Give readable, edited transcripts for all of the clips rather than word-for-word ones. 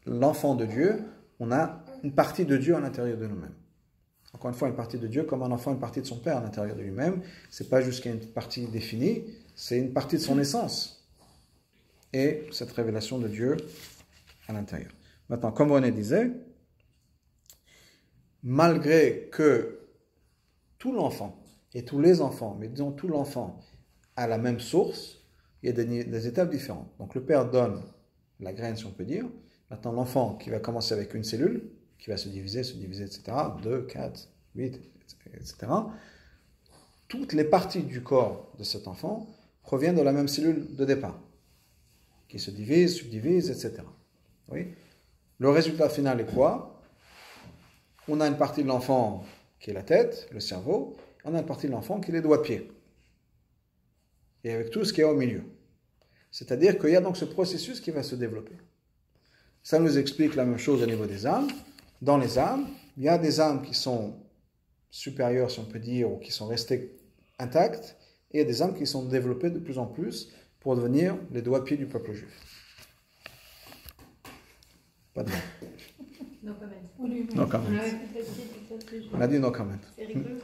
l'enfant de Dieu, on a une partie de Dieu à l'intérieur de nous-mêmes. Encore une fois, une partie de Dieu, comme un enfant, une partie de son père à l'intérieur de lui-même. C'est pas juste qu'il y a une partie définie, c'est une partie de son essence. Et cette révélation de Dieu à l'intérieur. Maintenant, comme René disait, malgré que tout l'enfant, et tous les enfants, mais disons tout l'enfant, a la même source, il y a des étapes différentes. Donc le père donne la graine, si on peut dire. Maintenant, l'enfant qui va commencer avec une cellule, qui va se diviser, etc., 2, 4, 8, etc., toutes les parties du corps de cet enfant proviennent de la même cellule de départ, qui se divise, subdivise, etc. Oui. Le résultat final est quoi? On a une partie de l'enfant qui est la tête, le cerveau, on a une partie de l'enfant qui est les doigts-pieds. Et avec tout ce qu'il y a au milieu. C'est-à-dire qu'il y a donc ce processus qui va se développer. Ça nous explique la même chose au niveau des âmes. Dans les âmes, il y a des âmes qui sont supérieures, si on peut dire, ou qui sont restées intactes, et il y a des âmes qui sont développées de plus en plus pour devenir les doigts-pieds du peuple juif. Pas de mal. No comment. No comment. On a dit no comment. C'est rigolo.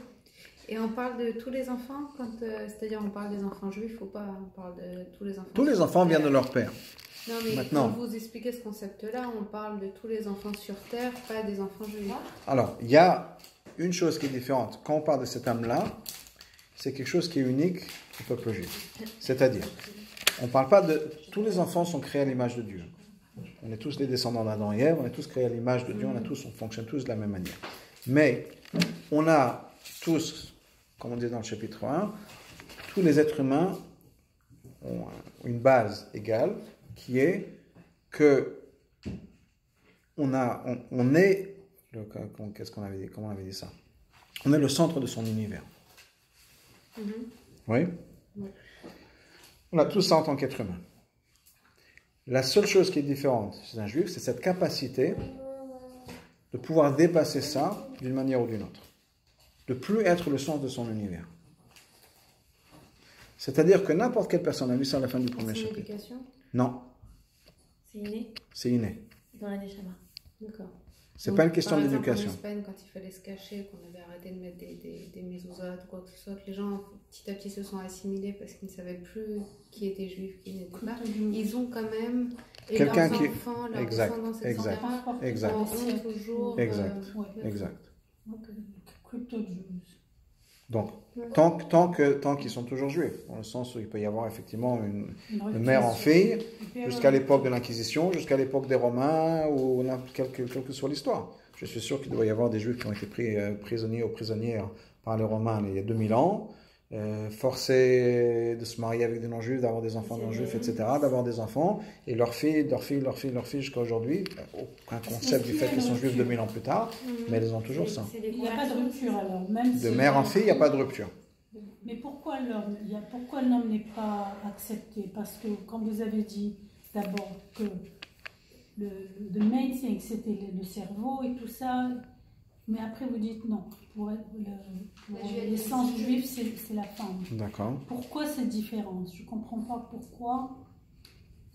Et on parle de tous les enfants, c'est-à-dire on parle des enfants juifs ou pas, on parle de tous les enfants. Tous les enfants viennent de leur père. Non, mais maintenant, quand vous expliquez ce concept-là, on parle de tous les enfants sur terre, pas des enfants juifs. Alors, il y a une chose qui est différente. Quand on parle de cette âme-là, c'est quelque chose qui est unique au peuple juif. C'est-à-dire, on ne parle pas de... Tous les enfants sont créés à l'image de Dieu. On est tous les descendants d'Adam et Ève, on est tous créés à l'image de Dieu, on fonctionne tous de la même manière. Mais, on a tous, comme on dit dans le chapitre 1, tous les êtres humains ont une base égale, qui est que on est, qu'est-ce qu'on avait dit, comment on avait dit ça? On est le centre de son univers. Oui? On a tout ça en tant qu'être humain. La seule chose qui est différente chez un juif, c'est cette capacité de pouvoir dépasser ça d'une manière ou d'une autre. De plus être le centre de son univers. C'est-à-dire que n'importe quelle personne, a vu ça à la fin du premier chapitre. C'est l'éducation? Non. C'est inné? C'est inné. Dans la Neshama. D'accord. C'est pas une question d'éducation. En Espagne, quand il fallait se cacher, qu'on avait arrêté de mettre des mésouzotes ou quoi que ce soit, que les gens petit à petit se sont assimilés parce qu'ils ne savaient plus qui était juif, qui n'était pas. Ils ont quand même quelqu'un leurs qui enfants, leurs exact, descendants, exact, etc. exact, ont toujours exact. Crypto Jews. Donc, tant qu'ils sont toujours juifs, dans le sens où il peut y avoir effectivement une mère en fille, jusqu'à l'époque de l'Inquisition, jusqu'à l'époque des Romains, ou quelle que soit l'histoire. Je suis sûr qu'il doit y avoir des juifs qui ont été pris prisonniers ou prisonnières par les Romains il y a 2000 ans, forcés de se marier avec des non-juifs, d'avoir des enfants non-juifs, etc., d'avoir des enfants, et leurs filles, jusqu'à aujourd'hui, aucun concept du fait qu'ils sont juifs 2000 ans plus tard, mais elles ont toujours ça. Il n'y a pas de rupture alors, même de mère en fille, il n'y a pas de rupture. Mais pourquoi l'homme n'est pas accepté? Parce que, comme vous avez dit d'abord, que le main thing, c'était le cerveau et tout ça, mais après vous dites non, pour l'essence juive, c'est la femme. D'accord. Pourquoi cette différence? Je ne comprends pas pourquoi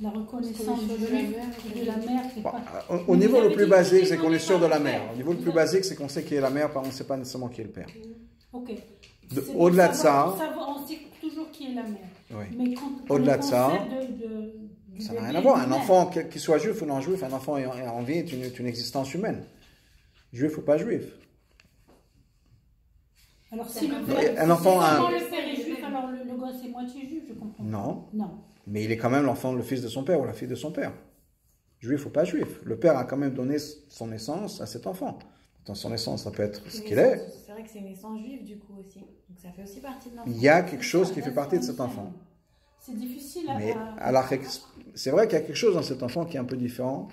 la reconnaissance de la mère n'est pas... Au niveau le plus basique, c'est qu'on est sûr de la mère. Au niveau le plus basique, c'est qu'on sait qui est la mère, on ne sait pas nécessairement qui est le père. Ok. Au-delà de ça... On sait toujours qui est la mère. Oui. Mais au-delà de ça... Ça n'a rien à voir. Un enfant, qu'il soit juif ou non juif, un enfant en vie est une existence humaine. Juif ou pas juif. Alors si le père, le père est juif, alors le gosse est moitié juif, je comprends. Non. Non. Mais il est quand même le fils de son père ou la fille de son père. Juif ou pas juif. Le père a quand même donné son naissance à cet enfant. Dans son naissance, ça peut être ce qu'il est. C'est vrai que c'est une naissance juive du coup aussi. Donc ça fait aussi partie de l'enfant. Il y a quelque chose qui fait partie de cet enfant. C'est difficile mais c'est vrai qu'il y a quelque chose dans cet enfant qui est un peu différent,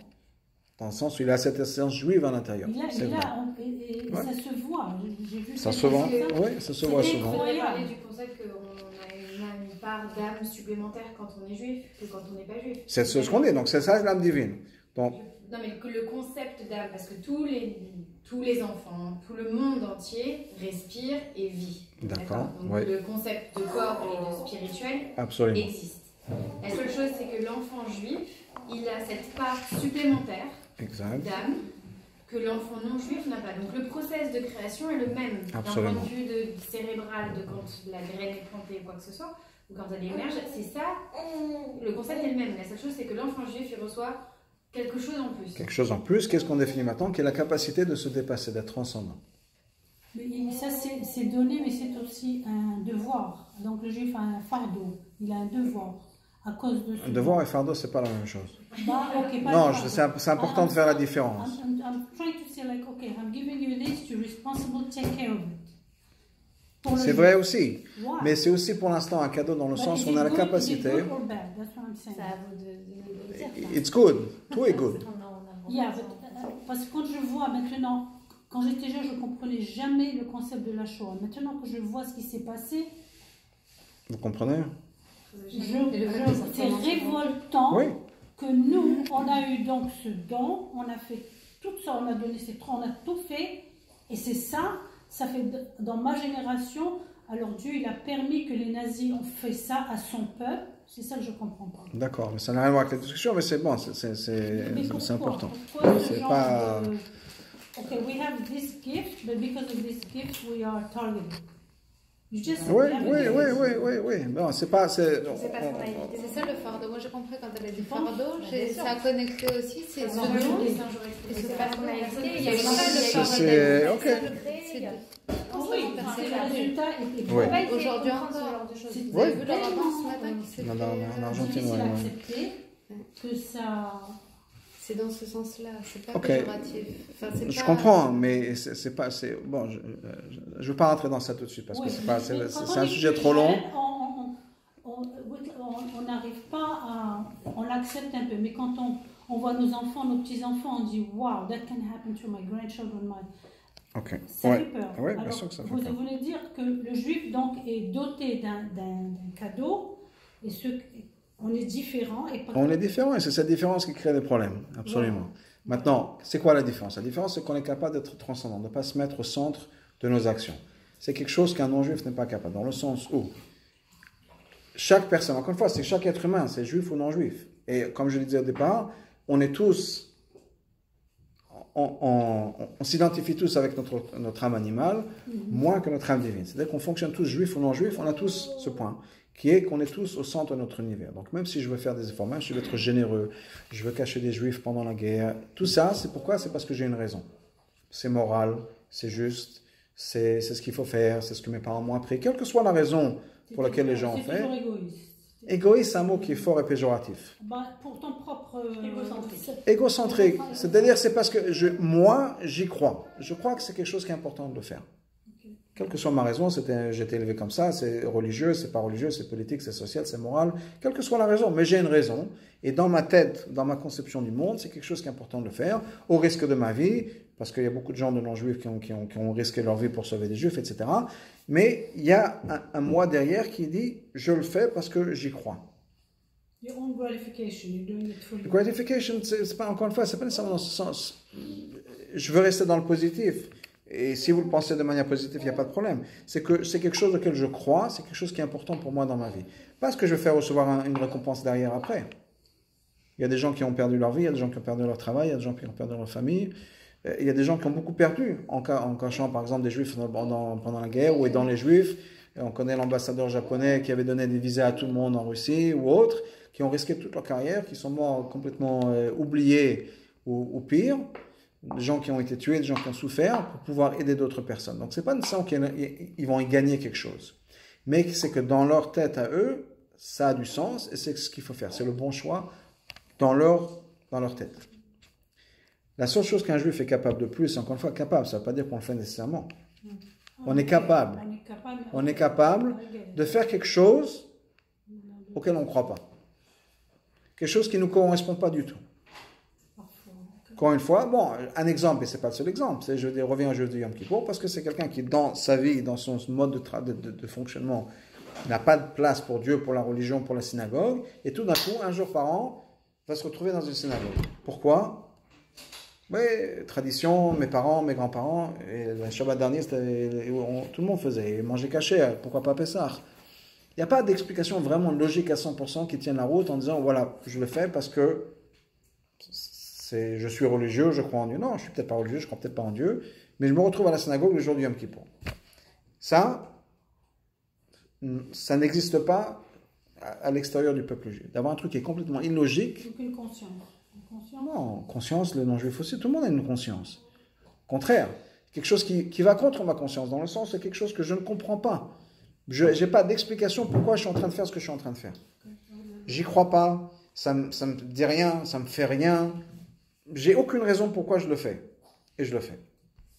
dans le sens où il a cette essence juive à l'intérieur. Ça se voit. J'ai vu ça se voit, oui, ça se voit souvent. On pourrait parler du concept qu'on a une part d'âme supplémentaire quand on est juif que quand on n'est pas juif. C'est ce qu'on dit, donc c'est ça l'âme divine. Donc, non mais le concept d'âme, parce que tous les enfants, tout le monde entier respire et vit. D'accord. Donc le concept de corps et de spirituel existe. La seule chose, c'est que l'enfant juif, il a cette part supplémentaire Exact. d'âme que l'enfant non juif n'a pas. Donc le process de création est le même d'un Absolument. point de vue cérébral de quand la graine est plantée ou quoi que ce soit, ou quand elle émerge, c'est ça, le concept est le même. La seule chose c'est que l'enfant juif il reçoit quelque chose en plus. Quelque chose en plus, qu'est-ce qu'on définit maintenant? Qui est la capacité de se dépasser, d'être transcendant. Mais ça, c'est donné, mais c'est aussi un devoir. Donc le juif a un fardeau, il a un devoir à cause de ce... Un devoir et fardeau, c'est pas la même chose. Bah, ok, pas Non, le fardeau. c'est important de faire la différence. I'm trying to say like, okay, I'm giving you this, you're responsible, take care of it. Pour le C'est juif. vrai aussi. Why? Mais c'est aussi pour l'instant un cadeau dans le But sens is où on it a la good- is it capacité. good or bad? That's what I'm saying. Ça à vous de dire. ça. It's good. Tout est good. Yeah, but, parce que quand je vois maintenant, quand j'étais jeune, je ne comprenais jamais le concept de la Shoah. Maintenant que je vois ce qui s'est passé, Vous comprenez? c'est révoltant Oui. que nous, on a eu donc ce don, on a fait tout ça, on a donné ces trois, on a tout fait, et c'est ça, ça fait dans ma génération, alors Dieu, il a permis que les nazis ont fait ça à son peuple, c'est ça que je ne comprends pas. D'accord, mais ça n'a rien à voir avec la discussion, mais c'est bon, Mais c'est pourquoi? important. Pourquoi ce C'est genre pas- de... Okay, we have this gift, but because of this gift, we are targeted. You just Oui, have oui, it. oui, oui, oui, oui. Non, c'est pas. C'est pas ce qu'on a évité. C'est ça le fardeau. Moi j'ai compris quand elle a dit Tu penses? fardeau, ça a connecté aussi, c'est ce Ça va don. rajouter. C'est pas ce qu'on a évité. Il y a C'est ça, le C'est- fardeau. c'est- ok. C'est Oui, le résultat était Oui. bon. Aujourd'hui encore. encore. C'est Vous avez Oui. vu le rapport ce matin qui s'est Non, fait, en Argentine, difficile ouais, à ouais. accepter que ça... C'est dans ce sens-là, c'est pas Ok. péjoratif. Enfin, c'est Je pas- comprends, mais c'est pas. Bon, je ne veux pas rentrer dans ça tout de suite parce que Oui, c'est pas. mais C'est quand c'est on un est sujet plus trop long. jeune, on n'arrive pas à... On l'accepte un peu, mais quand on voit nos enfants, nos petits-enfants, on dit « Wow, that can happen to my grandchildren, Ok. Ça Ouais. fait peur. Ouais, bien Alors, sûr que ça fait vous peur. voulez dire que le juif donc est doté d'un cadeau et on est différent et par On est différents et c'est cette différence qui crée des problèmes, absolument. Maintenant, c'est quoi la différence? La différence, c'est qu'on est capable d'être transcendant, de ne pas se mettre au centre de nos actions. C'est quelque chose qu'un non-juif n'est pas capable, dans le sens où chaque personne, encore une fois, c'est chaque être humain, c'est juif ou non-juif. Et comme je le disais au départ, on est tous, on s'identifie tous avec notre âme animale, moins que notre âme divine. C'est-à-dire qu'on fonctionne tous juifs ou non-juifs, on a tous ce point, qui est qu'on est tous au centre de notre univers. Donc même si je veux faire des efforts, même si je veux être généreux, je veux cacher des juifs pendant la guerre, tout ça, c'est pourquoi? C'est parce que j'ai une raison. C'est moral, c'est juste, c'est ce qu'il faut faire, c'est ce que mes parents m'ont appris. Quelle que soit la raison pour laquelle les gens ont C'est fait, toujours égoïste. égoïste, c'est un mot qui est fort et péjoratif. Ben, pour ton propre... Égocentrique. Égocentrique, c'est-à-dire c'est parce que moi, j'y crois. Je crois que c'est quelque chose qui est important de le faire. Quelle que soit ma raison, j'ai été élevé comme ça, c'est religieux, c'est pas religieux, c'est politique, c'est social, c'est moral, quelle que soit la raison, mais j'ai une raison, et dans ma tête, dans ma conception du monde, c'est quelque chose qui est important de le faire, au risque de ma vie, parce qu'il y a beaucoup de gens de non-juifs qui ont risqué leur vie pour sauver des juifs, etc. Mais il y a un moi derrière qui dit, je le fais parce que j'y crois. Your own gratification, you're doing it for Le you. gratification, c'est pas, encore une fois, c'est pas nécessairement dans ce sens. Je veux rester dans le positif. Et si vous le pensez de manière positive, il n'y a pas de problème. C'est que c'est quelque chose auquel je crois, c'est quelque chose qui est important pour moi dans ma vie. Pas ce que je vais faire recevoir une récompense derrière après. Il y a des gens qui ont perdu leur vie, il y a des gens qui ont perdu leur travail, il y a des gens qui ont perdu leur famille. Il y a des gens qui ont beaucoup perdu en cachant par exemple des juifs pendant la guerre ou aidant les juifs. On connaît l'ambassadeur japonais qui avait donné des visas à tout le monde en Russie ou autres, qui ont risqué toute leur carrière, qui sont morts complètement oubliés ou pire. Des gens qui ont été tués, des gens qui ont souffert pour pouvoir aider d'autres personnes. Donc c'est pas nécessairement qu'ils vont y gagner quelque chose. Mais c'est que dans leur tête à eux, ça a du sens et c'est ce qu'il faut faire. C'est le bon choix dans leur tête. La seule chose qu'un juif est capable de plus, encore une fois capable, ça ne veut pas dire qu'on le fait nécessairement. On est capable. On est capable de faire quelque chose auquel on ne croit pas. Quelque chose qui ne nous correspond pas du tout. Encore une fois, bon, un exemple, et ce n'est pas le seul exemple, c'est je reviens au jeu de Yom Kippour, parce que c'est quelqu'un qui, dans sa vie, dans son mode de fonctionnement, n'a pas de place pour Dieu, pour la religion, pour la synagogue, et tout d'un coup, un jour par an, va se retrouver dans une synagogue. Pourquoi? Oui, tradition, mes parents, mes grands-parents, et le Shabbat dernier, tout le monde faisait, manger caché, pourquoi pas Pessah? Il n'y a pas d'explication vraiment logique à 100% qui tienne la route en disant, voilà, je le fais parce que Je suis religieux, je crois en Dieu. Non, je suis peut-être pas religieux, je crois peut-être pas en Dieu, mais je me retrouve à la synagogue le jour du Yom Kippour. Ça n'existe pas à l'extérieur du peuple juif. D'avoir un truc qui est complètement illogique. Aucune conscience. Non, conscience, le non-juif aussi, tout le monde a une conscience. Au contraire, quelque chose qui va contre ma conscience, dans le sens c'est quelque chose que je ne comprends pas. Je n'ai pas d'explication pourquoi je suis en train de faire ce que je suis en train de faire. J'y crois pas, ça me dit rien, ça me fait rien. J'ai aucune raison pourquoi je le fais. Et je le fais.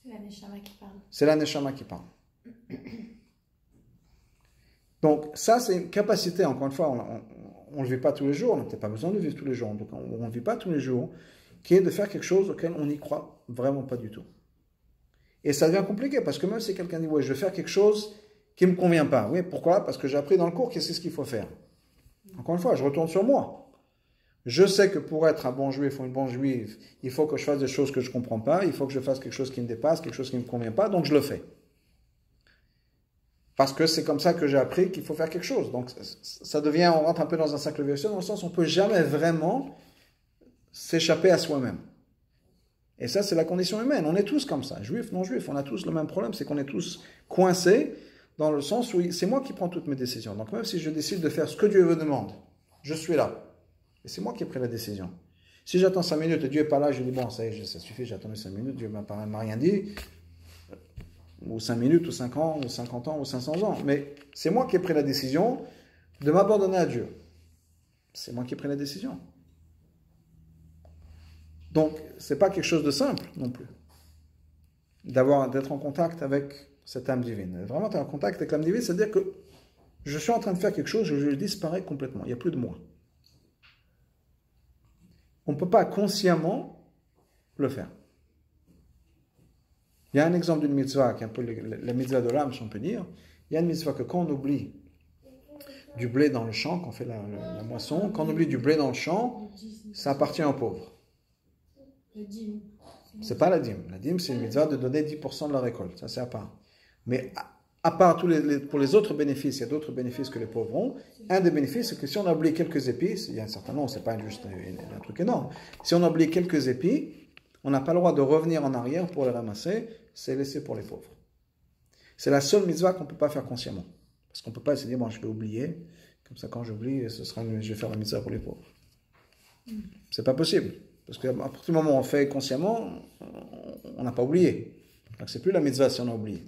C'est la Neshama qui parle. C'est la Neshama qui parle. Donc ça, c'est une capacité, encore une fois, on ne le vit pas tous les jours, on n'a peut-être pas besoin de le vivre tous les jours, donc on ne le vit pas tous les jours, qui est de faire quelque chose auquel on n'y croit vraiment pas du tout. Et ça devient compliqué, parce que même si quelqu'un dit, ouais, je vais faire quelque chose qui ne me convient pas. Oui, pourquoi? Parce que j'ai appris dans le cours qu'est-ce qu'il faut faire. Encore une fois, je retourne sur moi. Je sais que pour être un bon juif ou une bonne juive, il faut que je fasse des choses que je ne comprends pas, il faut que je fasse quelque chose qui me dépasse, quelque chose qui ne me convient pas, donc je le fais. Parce que c'est comme ça que j'ai appris qu'il faut faire quelque chose. Donc ça devient, on rentre un peu dans un cercle vicieux, dans le sens où on ne peut jamais vraiment s'échapper à soi-même. Et ça, c'est la condition humaine. On est tous comme ça, juifs, non-juifs, on a tous le même problème, c'est qu'on est tous coincés dans le sens où c'est moi qui prends toutes mes décisions. Donc même si je décide de faire ce que Dieu me demande, je suis là. Et c'est moi qui ai pris la décision. Si j'attends 5 minutes et Dieu n'est pas là, je dis bon, ça y est, ça suffit, j'ai attendu 5 minutes, Dieu ne m'a rien dit. Ou 5 minutes, ou 5 ans, ou 50 ans, ou 500 ans. Mais c'est moi qui ai pris la décision de m'abandonner à Dieu. C'est moi qui ai pris la décision. Donc, ce n'est pas quelque chose de simple non plus. D'être en contact avec cette âme divine. Vraiment, être en contact avec l'âme divine, c'est-à-dire que je suis en train de faire quelque chose, je disparais complètement. Il n'y a plus de moi. On ne peut pas consciemment le faire. Il y a un exemple d'une mitzvah, qui est un peu la mitzvah de l'âme, si on peut dire. Il y a une mitzvah que quand on oublie du blé dans le champ, quand on fait la moisson, quand on oublie du blé dans le champ, ça appartient aux pauvres. Le dîme. C'est pas la dîme. La dîme, c'est une mitzvah de donner 10% de la récolte. Ça, c'est à part. Mais à part pour les autres bénéfices, il y a d'autres bénéfices que les pauvres ont. Un des bénéfices, c'est que si on a oublié quelques épis, il y a un certain nombre, c'est pas juste un truc énorme. Si on a oublié quelques épis, on n'a pas le droit de revenir en arrière pour les ramasser, c'est laissé pour les pauvres. C'est la seule mitzvah qu'on ne peut pas faire consciemment. Parce qu'on ne peut pas se dire, bon, je vais oublier, comme ça quand j'oublie, je vais faire la mitzvah pour les pauvres. C'est pas possible. Parce qu'à partir du moment où on fait consciemment, on n'a pas oublié. Donc c'est plus la mitzvah si on a oublié.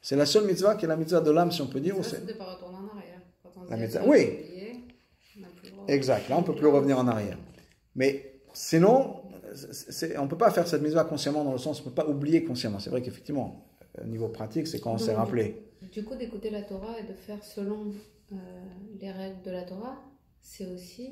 C'est la seule mitzvah qui est la mitzvah de l'âme, si on peut dire. C'est de ne pas retourner en arrière. Quand on la dit mitzvah, oublié, oui. on n'a plus le droit. Exact. Là, on ne peut plus revenir en arrière. Mais sinon, on ne peut pas faire cette mitzvah consciemment dans le sens, on ne peut pas oublier consciemment. C'est vrai qu'effectivement, au niveau pratique, c'est quand on s'est rappelé. Du coup, d'écouter la Torah et de faire selon les règles de la Torah, c'est aussi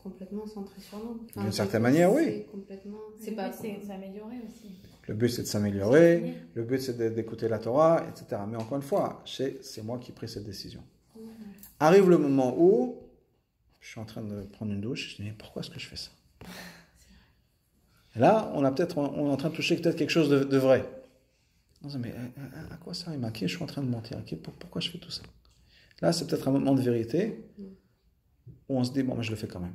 complètement centré sur nous. Enfin, d'une certaine manière, oui. C'est complètement. C'est pas de s'améliorer aussi. Le but, c'est de s'améliorer. Le but, c'est d'écouter la Torah, etc. Mais encore une fois, c'est moi qui ai pris cette décision. Arrive le moment où je suis en train de prendre une douche. Je me dis, pourquoi est-ce que je fais ça? Et là, on est en train de toucher peut-être quelque chose de vrai. On se dit, mais à quoi ça rime? À qui je suis en train de mentir? Pourquoi je fais tout ça? Là, c'est peut-être un moment de vérité où on se dit, bon, mais je le fais quand même.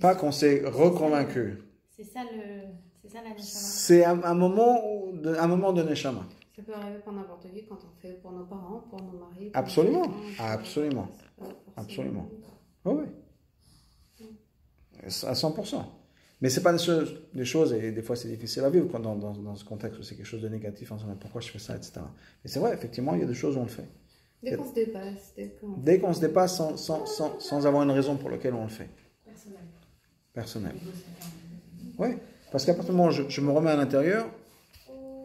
Pas qu'on s'est reconvaincu. C'est ça la neshama. C'est un moment de neshama. Ça peut arriver pour n'importe qui quand on fait pour nos parents, pour nos maris. Absolument. Pour nos enfants, Absolument. Absolument. Oui, oui. À 100%. Mais ce n'est pas des choses, et des fois c'est difficile à vivre quand dans ce contexte où c'est quelque chose de négatif, on se dit pourquoi je fais ça, etc. Mais c'est vrai, effectivement, il y a des choses où on le fait. Dès qu'on se dépasse. Dès qu'on se dépasse sans avoir une raison pour laquelle on le fait. Personnel. Oui, parce qu'à partir du moment où je me remets à l'intérieur,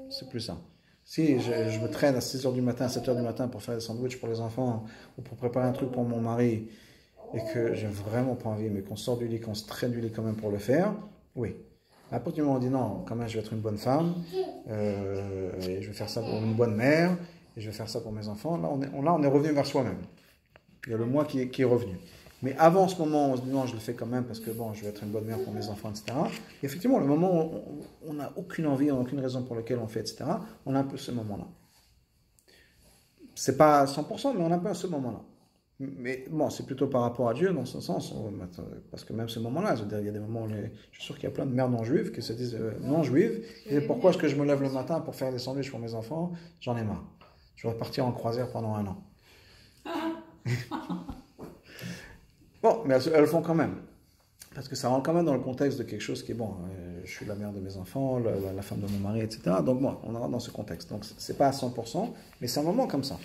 c'est plus ça. Si je me traîne à 6h du matin, à 7h du matin pour faire des sandwichs pour les enfants, ou pour préparer un truc pour mon mari, et que j'ai vraiment pas envie, mais qu'on sort du lit, qu'on se traîne du lit quand même pour le faire, oui. À partir du moment où on dit non, quand même je vais être une bonne femme, et je vais faire ça pour une bonne mère, et je vais faire ça pour mes enfants, là on est revenu vers soi-même. Il y a le moi qui est revenu. Mais avant ce moment, on se dit non, je le fais quand même parce que bon, je vais être une bonne mère pour mes enfants, etc. Et effectivement, le moment où on n'a aucune envie, on n'a aucune raison pour laquelle on fait, etc., on a un peu ce moment-là. C'est pas 100%, mais on a un peu ce moment-là. Mais bon, c'est plutôt par rapport à Dieu dans ce sens, parce que même ce moment-là, je veux dire, il y a des moments où je suis sûr qu'il y a plein de mères non-juives qui se disent non-juives, et pourquoi est-ce que je me lève le matin pour faire des sandwichs pour mes enfants? J'en ai marre. Je vais partir en croisière pendant 1 an. Bon, mais elles le font quand même. Parce que ça rentre quand même dans le contexte de quelque chose qui est bon. Je suis la mère de mes enfants, la femme de mon mari, etc. Donc bon, on rentre dans ce contexte. Donc c'est pas à 100%, mais c'est un moment comme ça.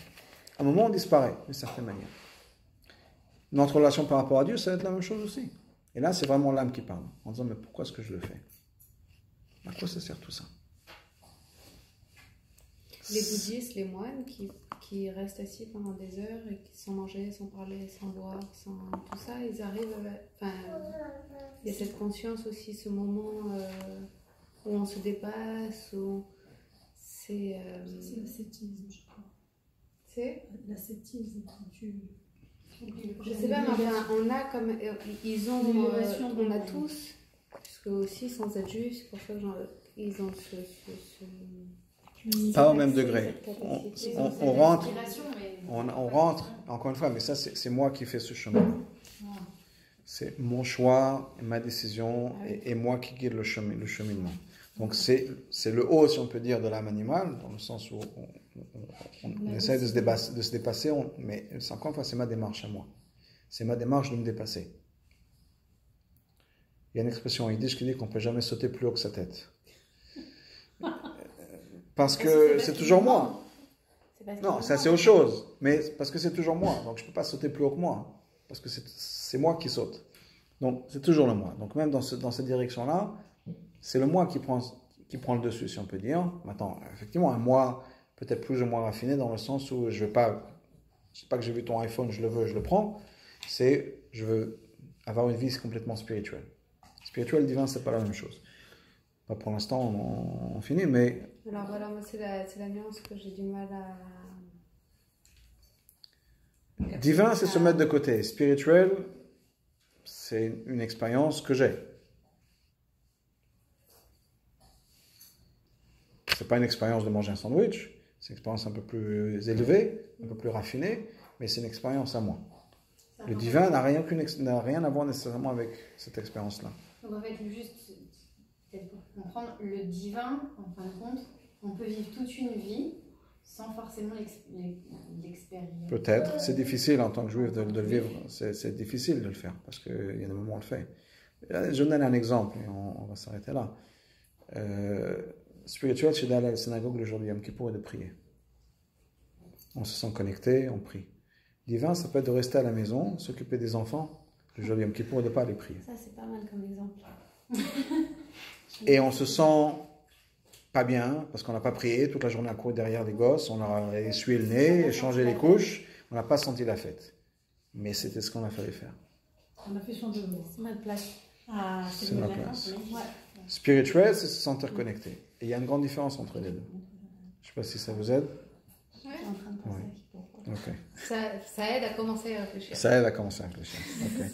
Un moment on disparaît, d'une certaine manière. Notre relation par rapport à Dieu, ça va être la même chose aussi. Et là, c'est vraiment l'âme qui parle, en disant, mais pourquoi est-ce que je le fais? À quoi ça sert tout ça? Les bouddhistes, les moines qui restent assis pendant des heures et qui sans manger, sans parler, sans boire, sans tout ça, ils arrivent enfin, il y a cette conscience aussi, ce moment où on se dépasse, où c'est... C'est l'ascétisme, je crois. C'est l'ascétisme, je sais pas, mais enfin, on a comme... Ils ont... on a tous, puisque aussi, sans être juifs, c'est pour ça que ils ont pas au même degré. On rentre, encore une fois, mais ça c'est moi qui fais ce chemin. C'est mon choix, ma décision et moi qui guide le cheminement. Donc c'est le haut, si on peut dire, de l'âme animale, dans le sens où on essaie de se dépasser, mais encore une fois, c'est ma démarche à moi. C'est ma démarche de me dépasser. Il y a une expression yiddish qui dit qu'on ne peut jamais sauter plus haut que sa tête. Parce que c'est toujours moi. Non, ça c'est autre chose. Mais parce que c'est toujours moi. Donc je ne peux pas sauter plus haut que moi. Parce que c'est moi qui saute. Donc c'est toujours le moi. Donc même dans cette direction-là, c'est le moi qui prend le dessus, si on peut dire. Maintenant, effectivement, un moi peut-être plus ou moins raffiné dans le sens où je ne veux pas... C'est pas que j'ai vu ton iPhone, je le veux, je le prends. C'est je veux avoir une vie complètement spirituelle. Spirituel, divin, c'est pas la même chose. Pas pour l'instant, on finit, mais... Alors voilà, moi c'est la nuance que j'ai du mal à... Divin, c'est se mettre de côté. Spirituel, c'est une expérience que j'ai. C'est pas une expérience de manger un sandwich, c'est une expérience un peu plus élevée, un peu plus raffinée, mais c'est une expérience à moi. Le divin n'a rien à voir nécessairement avec cette expérience-là. Donc en fait, juste peut-être pour comprendre, le divin, en fin de compte, on peut vivre toute une vie sans forcément l'expérience. Peut-être, c'est difficile en tant que juif de le vivre, c'est difficile de le faire, parce qu'il y a des moments où on le fait. Je donne un exemple, et on va s'arrêter là. Spirituel, c'est d'aller à la synagogue le jour du Yom Kippour et de prier. On se sent connecté, on prie. Divin, ça peut être de rester à la maison, s'occuper des enfants le jour du Yom Kippour et de ne pas aller prier. Ça, c'est pas mal comme exemple. Et on se sent pas bien parce qu'on n'a pas prié toute la journée à courir derrière les gosses, on a essuyé le nez, échangé les couches, on n'a pas senti la fête. Mais c'était ce qu'on a fallu faire. On a fait son devoir. C'est ma place. Ah, c'est ma place. Ouais. Spirituel, c'est se sentir connecté. Et il y a une grande différence entre les deux. Je ne sais pas si ça vous aide. Ouais. En train de penser Okay. Ça aide à commencer à réfléchir. Ça aide à commencer à réfléchir. Okay.